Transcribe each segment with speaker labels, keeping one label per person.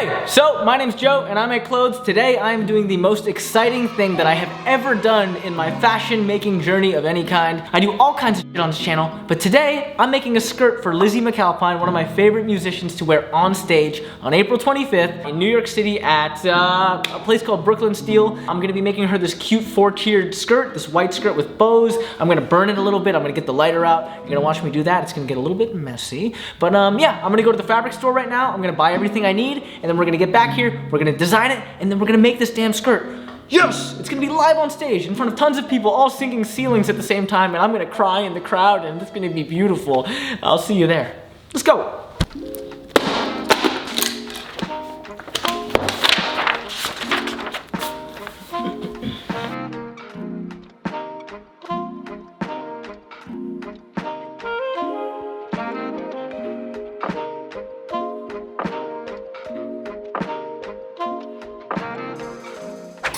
Speaker 1: Hey, so my name's Joe and I make clothes. Today I am doing the most exciting thing that I have ever done in my fashion making journey of any kind. I do all kinds of shit on this channel, but today I'm making a skirt for Lizzie McAlpine, one of my favorite musicians to wear on stage on April 25th in New York City at a place called Brooklyn Steel. I'm gonna be making her this cute 4-tiered skirt, this white skirt with bows. I'm gonna burn it a little bit. I'm gonna get the lighter out. You're gonna watch me do that. It's gonna get a little bit messy, but yeah, I'm gonna go to the fabric store right now. I'm gonna buy everything I need, and then we're gonna get back here, we're gonna design it, and then we're gonna make this damn skirt. Yes! It's gonna be live on stage in front of tons of people all singing ceilings at the same time, and I'm gonna cry in the crowd, and it's gonna be beautiful. I'll see you there. Let's go.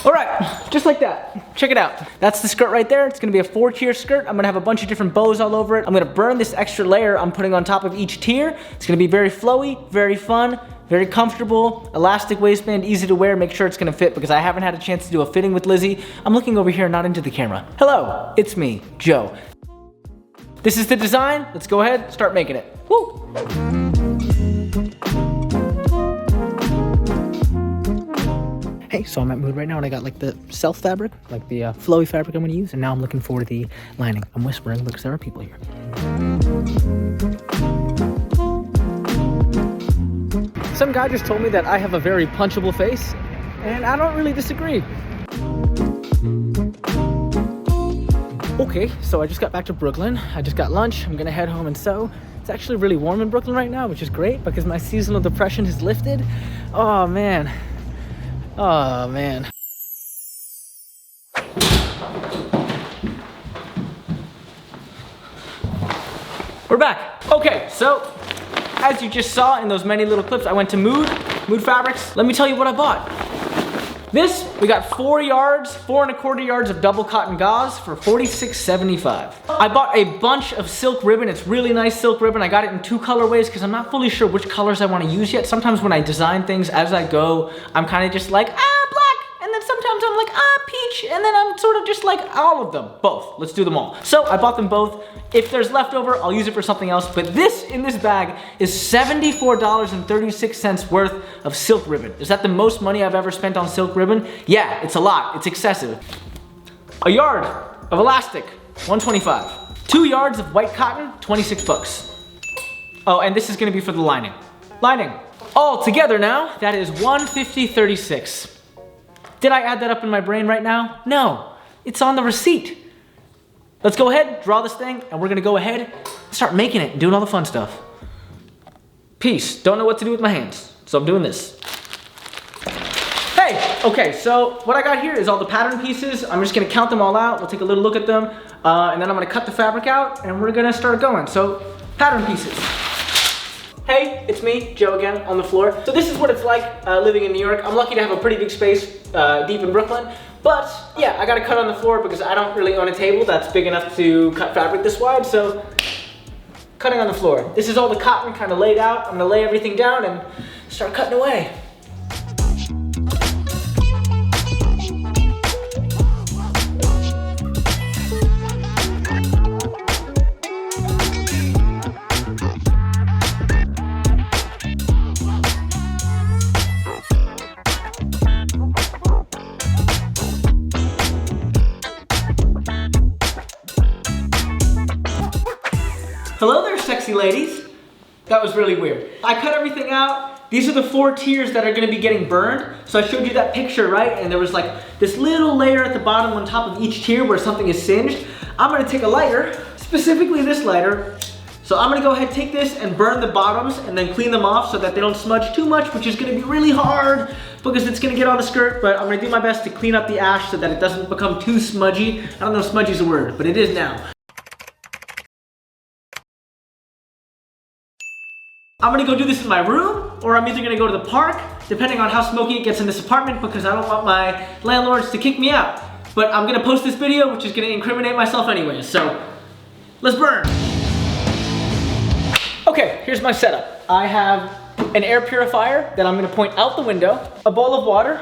Speaker 1: All right, just like that. Check it out. That's the skirt right there. It's gonna be a 4-tier skirt. I'm gonna have a bunch of different bows all over it. I'm gonna burn this extra layer I'm putting on top of each tier. It's gonna be very flowy, very fun, very comfortable, elastic waistband, easy to wear. Make sure it's gonna fit because I haven't had a chance to do a fitting with Lizzie. I'm looking over here, not into the camera. Hello, it's me, Joe. This is the design. Let's go ahead, start making it. Woo! Hey, so I'm at Mood right now and I got like the self fabric, like the flowy fabric I'm gonna use, and now I'm looking for the lining. I'm whispering because there are people here. Some guy just told me that I have a very punchable face, and I don't really disagree. Okay, so I just got back to Brooklyn. I just got lunch. I'm gonna head home and sew. It's actually really warm in Brooklyn right now, which is great because my seasonal depression has lifted. Oh man. Oh man. We're back. Okay, so as you just saw in those many little clips, I went to Mood Fabrics. Let me tell you what I bought. This, we got 4 and a quarter yards of double cotton gauze for $46.75. I bought a bunch of silk ribbon. It's really nice silk ribbon. I got it in 2 colorways because I'm not fully sure which colors I want to use yet. Sometimes when I design things as I go, I'm kind of just like, black. And then sometimes I'm like, peach. And then I'm sort of just like, all of them, both. Let's do them all. So I bought them both. If there's leftover, I'll use it for something else. But this in this bag is $74.36 worth of silk ribbon. Is that the most money I've ever spent on silk ribbon? Yeah, it's a lot. It's excessive. A yard of elastic, $125. 2 yards of white cotton, 26 bucks. Oh, and this is gonna be for the lining. Lining. All together now, that is $150.36. Did I add that up in my brain right now? No, it's on the receipt. Let's go ahead, draw this thing, and we're gonna go ahead and start making it and doing all the fun stuff. Peace. Don't know what to do with my hands, so I'm doing this. Hey, okay, so what I got here is all the pattern pieces. I'm just gonna count them all out. We'll take a little look at them, and then I'm gonna cut the fabric out, and we're gonna start going. So, pattern pieces. Hey, it's me, Joe again, on the floor. So this is what it's like living in New York. I'm lucky to have a pretty big space deep in Brooklyn. But yeah, I gotta cut on the floor because I don't really own a table that's big enough to cut fabric this wide, so cutting on the floor. This is all the cotton kind of laid out. I'm gonna lay everything down and start cutting away. Hello there, sexy ladies. That was really weird. I cut everything out. These are the 4 tiers that are gonna be getting burned. So I showed you that picture, right? And there was like this little layer at the bottom on top of each tier where something is singed. I'm gonna take a lighter, specifically this lighter. So I'm gonna go ahead, take this and burn the bottoms and then clean them off so that they don't smudge too much, which is gonna be really hard because it's gonna get on the skirt, but I'm gonna do my best to clean up the ash so that it doesn't become too smudgy. I don't know if smudgy is a word, but it is now. I'm gonna go do this in my room, or I'm either gonna go to the park, depending on how smoky it gets in this apartment, because I don't want my landlords to kick me out. But I'm gonna post this video, which is gonna incriminate myself anyway, so let's burn. Okay, here's my setup. I have an air purifier that I'm gonna point out the window, a bowl of water.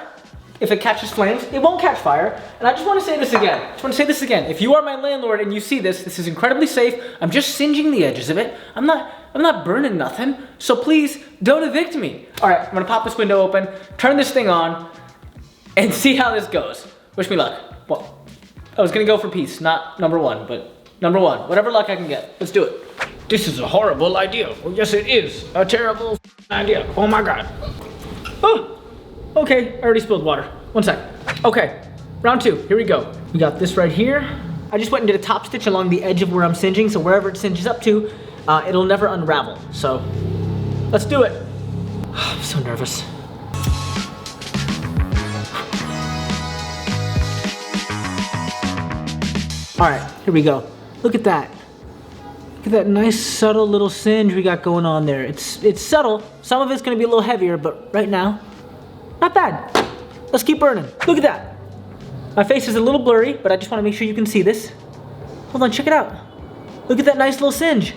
Speaker 1: If it catches flames, it won't catch fire. And I just wanna say this again. If you are my landlord and you see this, this is incredibly safe. I'm just singeing the edges of it. I'm not burning nothing. So please, don't evict me. All right, I'm gonna pop this window open, turn this thing on, and see how this goes. Wish me luck. Well, I was gonna go for peace, not number one, but number one. Whatever luck I can get. Let's do it. This is a horrible idea. Well, yes, it is a terrible idea. Oh my God. Oh. Okay, I already spilled water. 1 sec. Okay, round 2, here we go. We got this right here. I just went and did a top stitch along the edge of where I'm singeing, so wherever it singes up to, it'll never unravel. So, let's do it. I'm so nervous. All right, here we go. Look at that. Look at that nice subtle little singe we got going on there. It's subtle. Some of it's gonna be a little heavier, but right now, not bad. Let's keep burning. Look at that. My face is a little blurry, but I just want to make sure you can see this. Hold on, check it out. Look at that nice little singe.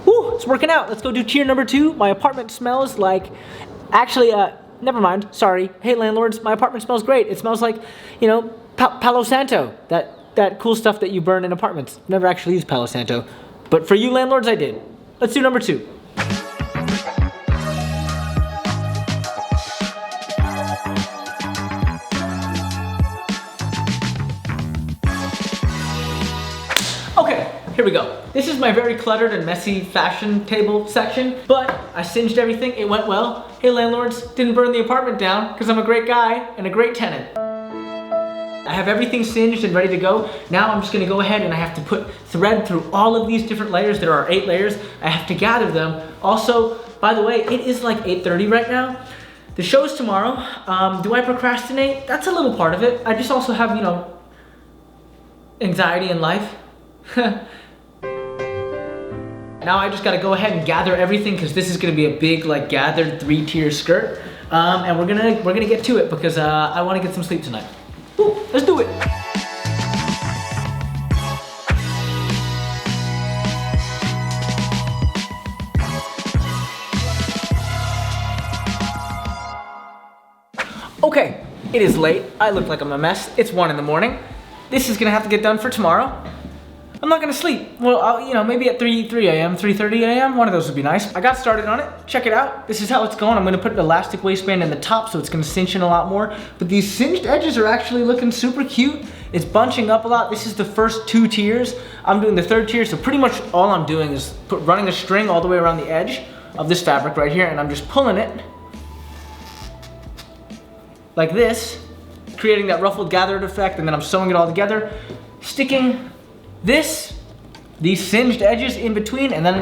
Speaker 1: Woo, it's working out. Let's go do tier number 2. My apartment smells like, actually, never mind, sorry. Hey landlords, my apartment smells great. It smells like, you know, Palo Santo, that cool stuff that you burn in apartments. Never actually used Palo Santo, but for you landlords, I did. Let's do number 2. Okay, here we go. This is my very cluttered and messy fashion table section, but I singed everything, it went well. Hey landlords, didn't burn the apartment down because I'm a great guy and a great tenant. I have everything singed and ready to go. Now I'm just gonna go ahead and I have to put thread through all of these different layers. There are 8 layers. I have to gather them. Also, by the way, it is like 8:30 right now. The show's tomorrow. Do I procrastinate? That's a little part of it. I just also have, you know, anxiety in life. Now I just gotta go ahead and gather everything because this is gonna be a big like gathered 3-tier skirt. And we're gonna get to it because I wanna get some sleep tonight. Ooh, let's do it. Okay, it is late. I look like I'm a mess. It's 1 in the morning. This is gonna have to get done for tomorrow. I'm not gonna sleep. Well, you know, maybe at 3 a.m., 3:30 a.m., one of those would be nice. I got started on it, check it out. This is how it's going. I'm gonna put an elastic waistband in the top so it's gonna cinch in a lot more. But these singed edges are actually looking super cute. It's bunching up a lot. This is the first 2 tiers. I'm doing the 3rd tier, so pretty much all I'm doing is running a string all the way around the edge of this fabric right here, and I'm just pulling it like this, creating that ruffled gathered effect, and then I'm sewing it all together, sticking these singed edges in between, and then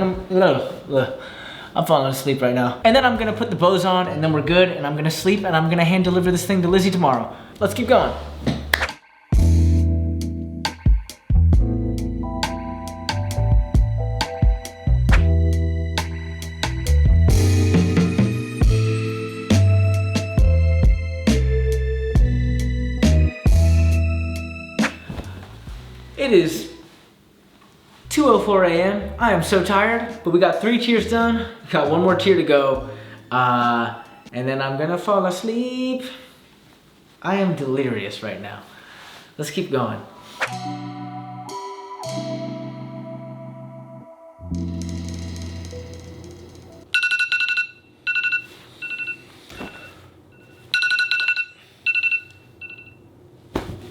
Speaker 1: I'm falling asleep right now. And then I'm gonna put the bows on, and then we're good, and I'm gonna sleep, and I'm gonna hand deliver this thing to Lizzie tomorrow. Let's keep going. It is 2:04 a.m. I am so tired, but we got 3 tiers done. We got 1 more tier to go. And then I'm gonna fall asleep. I am delirious right now. Let's keep going.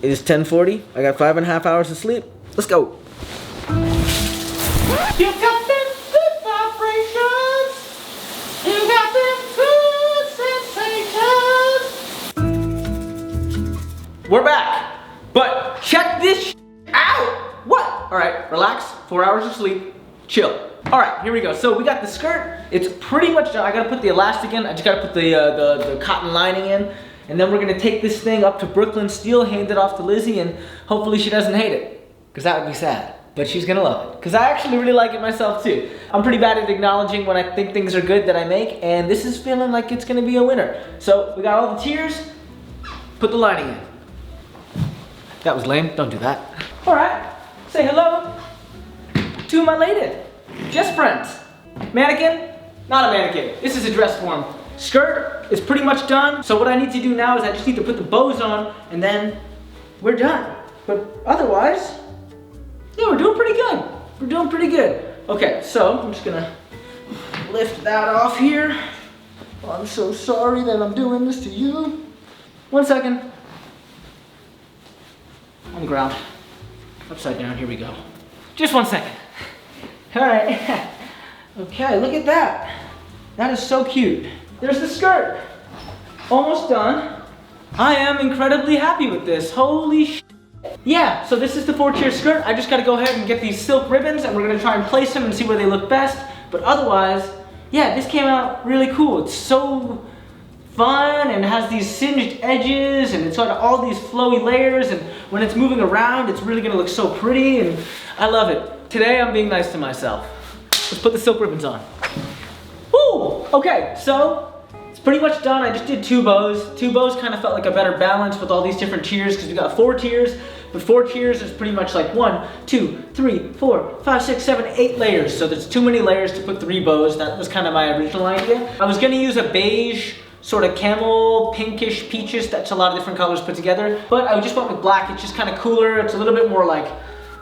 Speaker 1: It is 10:40. I got 5.5 hours of sleep. Let's go. You got them good vibrations. You got them good sensations. We're back. But check this out. What? All right, relax. 4 hours of sleep. Chill. All right, here we go. So we got the skirt. It's pretty much done. I gotta put the elastic in. I just gotta put the cotton lining in. And then we're gonna take this thing up to Brooklyn Steel, hand it off to Lizzie, and hopefully she doesn't hate it. Because that would be sad. But she's gonna love it. Because I actually really like it myself too. I'm pretty bad at acknowledging when I think things are good that I make, and this is feeling like it's gonna be a winner. So we got all the tiers, put the lining in. That was lame, don't do that. All right, say hello to my lady. Just friends. Mannequin, not a mannequin. This is a dress form. Skirt is pretty much done. So what I need to do now is I just need to put the bows on and then we're done. But otherwise, yeah, we're doing pretty good. We're doing pretty good. Okay, so I'm just gonna lift that off here. Oh, I'm so sorry that I'm doing this to you. 1 second. On the ground. Upside down, here we go. Just 1 second. All right. Okay, look at that. That is so cute. There's the skirt. Almost done. I am incredibly happy with this. Holy sh**. Yeah, so this is the 4-tier skirt. I just gotta go ahead and get these silk ribbons and we're gonna try and place them and see where they look best. But otherwise, yeah, this came out really cool. It's so fun and has these singed edges and it's got all these flowy layers, and when it's moving around, it's really gonna look so pretty and I love it. Today, I'm being nice to myself. Let's put the silk ribbons on. Woo! Okay, so it's pretty much done. I just did 2 bows. 2 bows kind of felt like a better balance with all these different tiers because we got 4 tiers, but 4 tiers is pretty much like 1, 2, 3, 4, 5, 6, 7, 8 layers. So there's too many layers to put 3 bows. That was kind of my original idea. I was gonna use a beige, sort of camel, pinkish, peaches. That's a lot of different colors put together. But I just went with black. It's just kind of cooler. It's a little bit more like,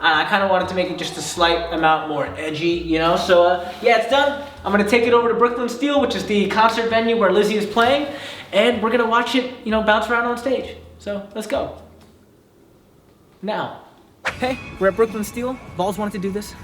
Speaker 1: I kind of wanted to make it just a slight amount more edgy, you know? So yeah, it's done. I'm gonna take it over to Brooklyn Steel, which is the concert venue where Lizzie is playing, and we're gonna watch it, you know, bounce around on stage. So let's go. Now, hey, we're at Brooklyn Steel. Balls wanted to do this.